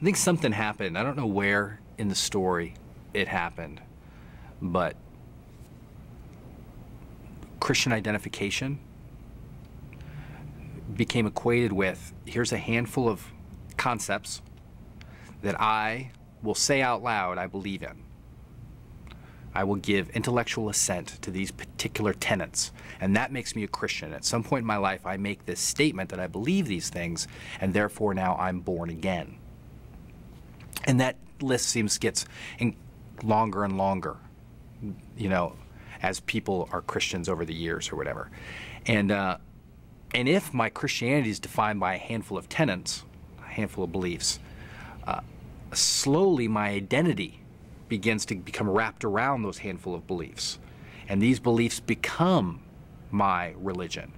I think something happened. I don't know where in the story it happened, but Christian identification became equated with, here's a handful of concepts that I will say out loud I believe in. I will give intellectual assent to these particular tenets, and that makes me a Christian. At some point in my life, I make this statement that I believe these things, and therefore now I'm born again. And that list gets longer and longer, you know, as people are Christians over the years or whatever. And if my Christianity is defined by a handful of tenets, a handful of beliefs, slowly my identity begins to become wrapped around those handful of beliefs. And these beliefs become my religion.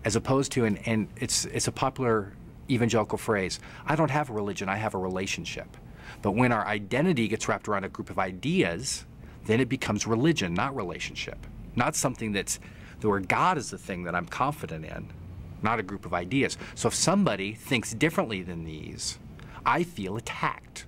As opposed to, and it's a popular evangelical phrase, I don't have a religion, I have a relationship. But when our identity gets wrapped around a group of ideas, then it becomes religion, not relationship. Not something where God is the thing that I'm confident in, not a group of ideas. So if somebody thinks differently than these, I feel attacked,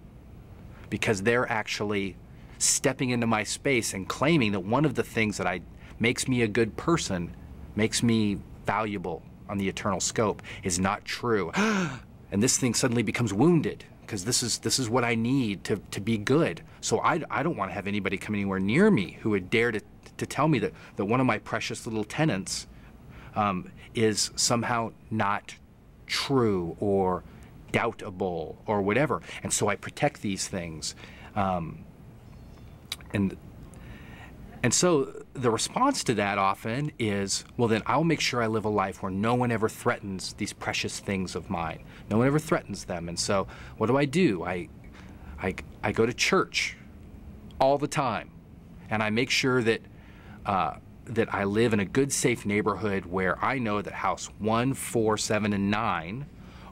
because they're actually stepping into my space and claiming that one of the things that makes me a good person, makes me valuable on the eternal scope, is not true. And this thing suddenly becomes wounded, because this is what I need to be good. So I don't want to have anybody come anywhere near me who would dare to tell me that one of my precious little tenets is somehow not true or doubtable or whatever. And so I protect these things. And so the response to that often is, well, then I'll make sure I live a life where no one ever threatens these precious things of mine. No one ever threatens them. And so what do? I go to church all the time, and I make sure that that I live in a good, safe neighborhood where I know that house 1, 4, 7, and 9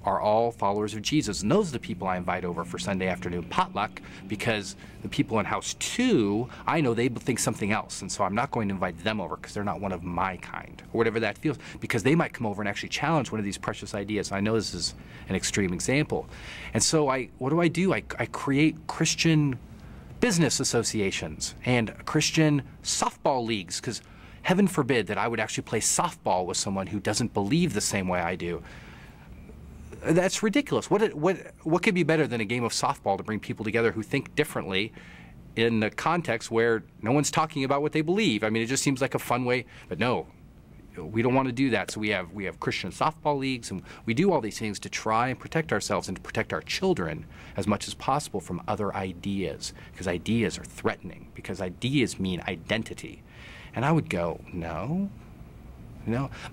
are all followers of Jesus. And those are the people I invite over for Sunday afternoon potluck, because the people in house 2, I know they think something else, and so I'm not going to invite them over because they're not one of my kind, or whatever that feels, because they might come over and actually challenge one of these precious ideas. I know this is an extreme example. And so what do? I create Christian business associations and Christian softball leagues, because heaven forbid that I would actually play softball with someone who doesn't believe the same way I do. That's ridiculous. What could be better than a game of softball to bring people together who think differently in a context where no one's talking about what they believe? I mean, it just seems like a fun way, but no, we don't want to do that. So we have Christian softball leagues, and we do all these things to try and protect ourselves and to protect our children as much as possible from other ideas, because ideas are threatening, because ideas mean identity. And I would go, no,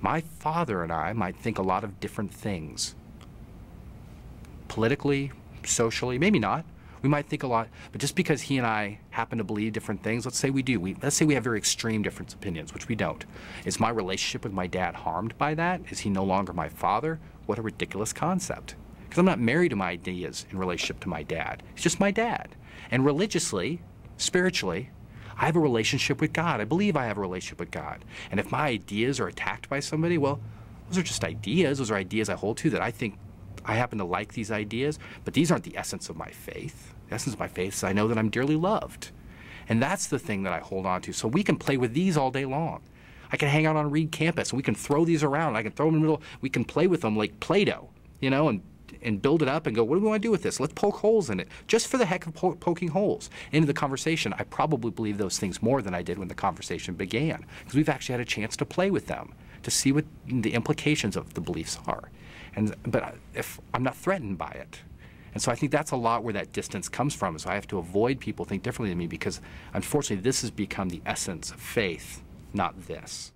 my father and I might think a lot of different things. Politically, socially, maybe not. We might think a lot, but just because he and I happen to believe different things, let's say we do. Let's say we have very extreme different opinions, which we don't. Is my relationship with my dad harmed by that? Is he no longer my father? What a ridiculous concept. Because I'm not married to my ideas in relationship to my dad. He's just my dad. And religiously, spiritually, I have a relationship with God. I believe I have a relationship with God. And if my ideas are attacked by somebody, well, those are just ideas. Those are ideas I hold to that I think I happen to like these ideas, but these aren't the essence of my faith. The essence of my faith is I know that I'm dearly loved. And that's the thing that I hold on to. So we can play with these all day long. I can hang out on Reed campus, and we can throw these around. I can throw them in the middle. We can play with them like Play-Doh, you know, and build it up and go, what do we want to do with this? Let's poke holes in it, just for the heck of poking holes into the conversation. I probably believe those things more than I did when the conversation began, because we've actually had a chance to play with them, to see what the implications of the beliefs are. But if I'm not threatened by it. And so I think that's a lot where that distance comes from. So I have to avoid people who think differently than me, because unfortunately this has become the essence of faith, not this.